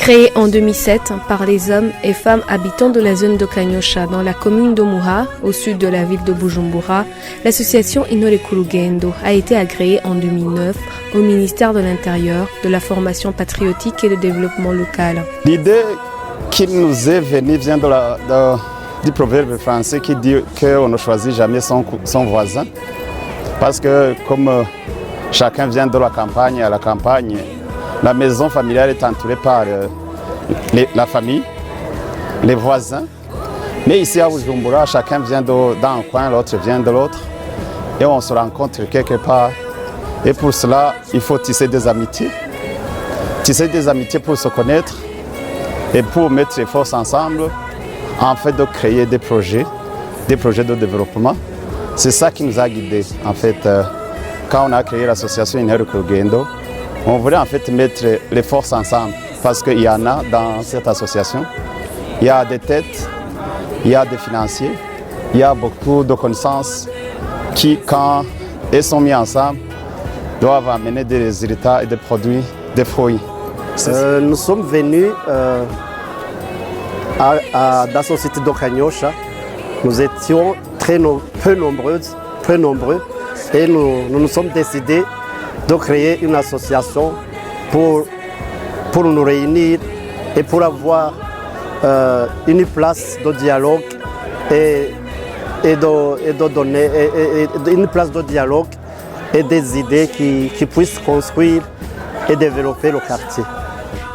Créée en 2007 par les hommes et femmes habitants de la zone de Kanyosha dans la commune d'Omuha, au sud de la ville de Bujumbura, l'association Intore ku Rugendo a été agréée en 2009 au ministère de l'Intérieur, de la formation patriotique et du développement local. L'idée qui nous est venue vient du proverbe français qui dit qu'on ne choisit jamais son voisin. Parce que comme chacun vient de la campagne à la campagne, la maison familiale est entourée par la famille, les voisins. Mais ici à Bujumbura, chacun vient d'un coin, l'autre vient de l'autre. Et on se rencontre quelque part. Et pour cela, il faut tisser des amitiés. Tisser des amitiés pour se connaître et pour mettre les forces ensemble, en fait de créer des projets de développement. C'est ça qui nous a guidés. En fait, quand on a créé l'association Intore ku Rugendo, on voulait en fait mettre les forces ensemble parce qu'il y en a dans cette association. Il y a des têtes, il y a des financiers, il y a beaucoup de connaissances qui, quand elles sont mises ensemble, doivent amener des résultats et des produits, des fruits. Nous sommes venus dans la société de Kanyosha. Nous étions peu nombreux et nous sommes décidés de créer une association pour nous réunir et pour avoir une place de dialogue et de donner une place de dialogue et des idées qui puissent construire et développer le quartier.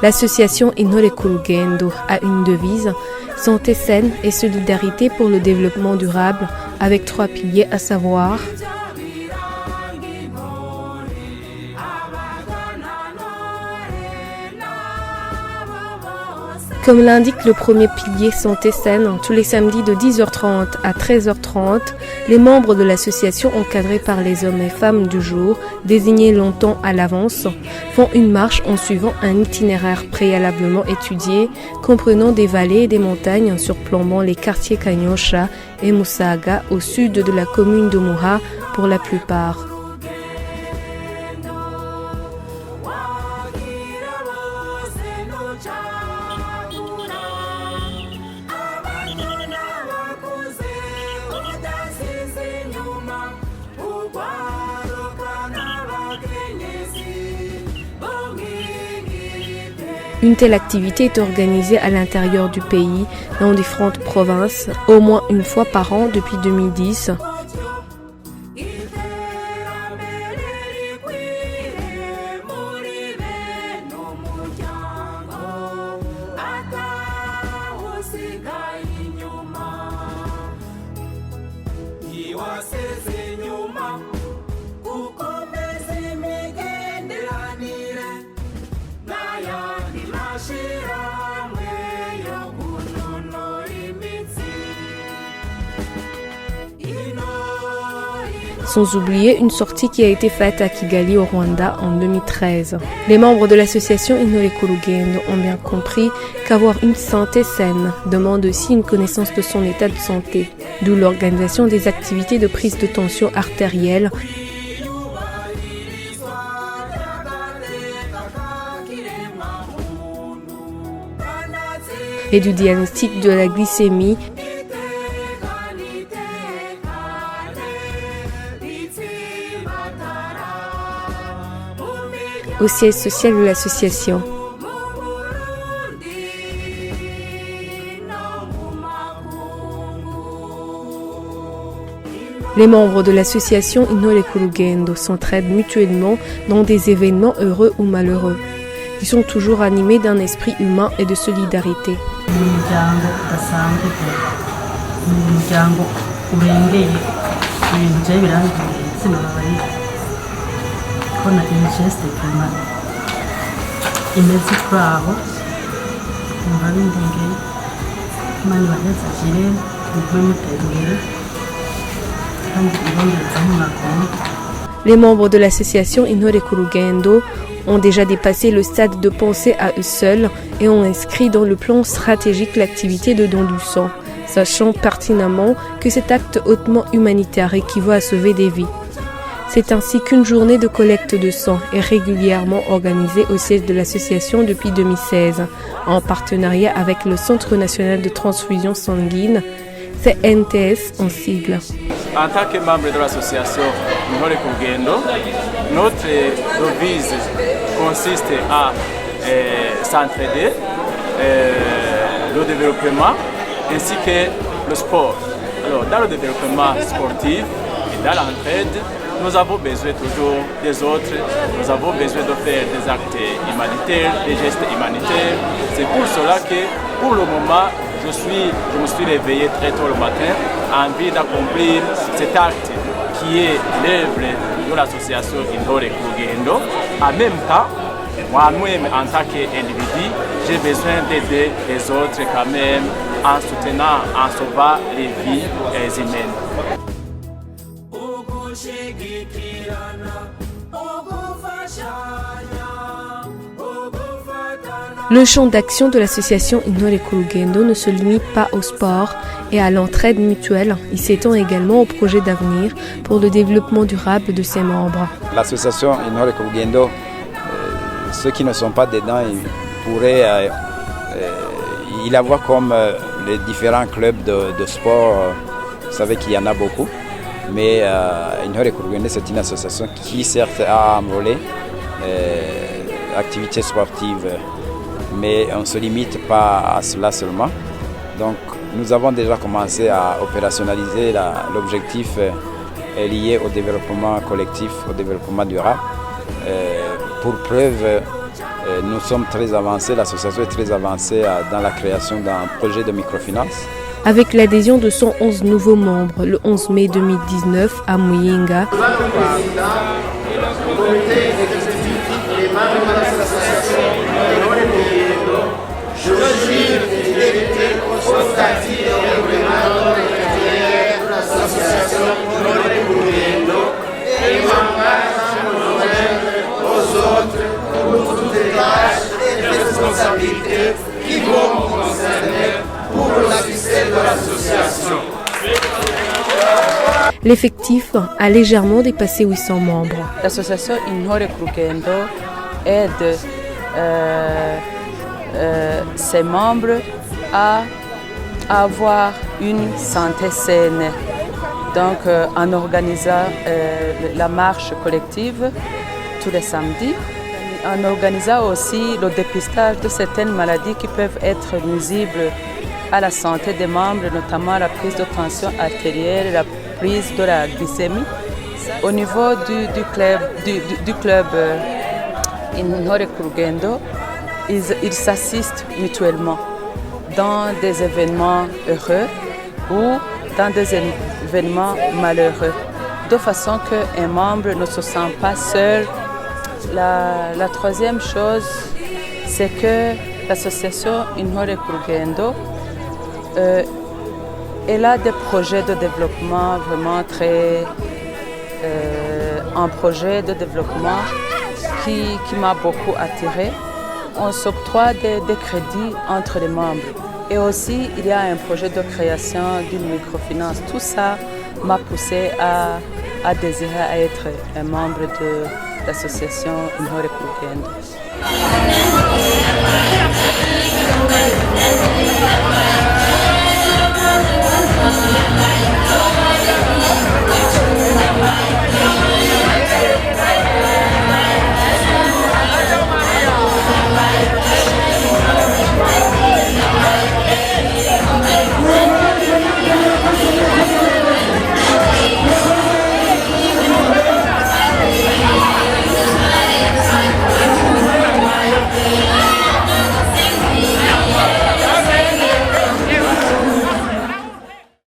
L'association Intore ku Rugendo a une devise, santé saine et solidarité pour le développement durable, avec 3 piliers à savoir Comme l'indique le premier pilier santé saine, tous les samedis de 10h30 à 13h30, les membres de l'association encadrés par les hommes et femmes du jour, désignés longtemps à l'avance, font une marche en suivant un itinéraire préalablement étudié, comprenant des vallées et des montagnes surplombant les quartiers Kanyosha et Musaga au sud de la commune d'Omuha pour la plupart. Une telle activité est organisée à l'intérieur du pays, dans différentes provinces, au moins une fois par an depuis 2010. Sans oublier une sortie qui a été faite à Kigali au Rwanda en 2013. Les membres de l'association Intore ku Rugendo ont bien compris qu'avoir une santé saine demande aussi une connaissance de son état de santé, d'où l'organisation des activités de prise de tension artérielle et du diagnostic de la glycémie au siège social de l'association. Les membres de l'association Intore ku Rugendo s'entraident mutuellement dans des événements heureux ou malheureux. Ils sont toujours animés d'un esprit humain et de solidarité. Les membres de l'association Intore ku Rugendo ont déjà dépassé le stade de penser à eux seuls et ont inscrit dans le plan stratégique l'activité de don du sang, sachant pertinemment que cet acte hautement humanitaire équivaut à sauver des vies. C'est ainsi qu'une journée de collecte de sang est régulièrement organisée au siège de l'association depuis 2016, en partenariat avec le Centre national de transfusion sanguine, CNTS en sigle. En tant que membre de l'association Intore ku Rugendo, notre devise consiste à s'entraider, le développement ainsi que le sport. Alors, dans le développement sportif et dans l'entraide, nous avons besoin toujours des autres, nous avons besoin de faire des actes humanitaires, des gestes humanitaires. C'est pour cela que, pour le moment, je me suis réveillé très tôt le matin, envie d'accomplir cet acte qui est l'œuvre de l'association Intore ku Rugendo. En même temps, moi-même, en tant qu'individu, j'ai besoin d'aider les autres quand même en soutenant, en sauvant les vies humaines. Le champ d'action de l'association Intore ku Rugendo ne se limite pas au sport et à l'entraide mutuelle. Il s'étend également au projet d'avenir pour le développement durable de ses membres. L'association Intore ku Rugendo, ceux qui ne sont pas dedans, ils pourraient y avoir comme les différents clubs de sport. Vous savez qu'il y en a beaucoup. Mais Intore ku Rugendo, c'est une association qui certes a un volet activités sportives, mais on ne se limite pas à cela seulement. Donc nous avons déjà commencé à opérationnaliser l'objectif lié au développement collectif, au développement durable. Pour preuve, nous sommes très avancés, l'association est très avancée dans la création d'un projet de microfinance. Avec l'adhésion de 111 nouveaux membres le 11 mai 2019 à Muyinga, qui vont nous concerner pour le succès de l'association. L'effectif a légèrement dépassé 800 membres. L'association Intore ku Rugendo aide ses membres à avoir une santé saine. Donc en organisant la marche collective tous les samedis, en organisant aussi le dépistage de certaines maladies qui peuvent être nuisibles à la santé des membres, notamment la prise de tension artérielle, la prise de la glycémie. Au niveau du club Intore ku Rugendo, ils s'assistent mutuellement dans des événements heureux ou dans des événements malheureux, de façon qu'un membre ne se sent pas seul. La troisième chose, c'est que l'association Intore ku Rugendo elle a des projets de développement vraiment très... un projet de développement qui m'a beaucoup attiré. On s'octroie des crédits entre les membres. Et aussi, il y a un projet de création d'une microfinance. Tout ça m'a poussé à désirer être un membre de l'association Intore ku Rugendo.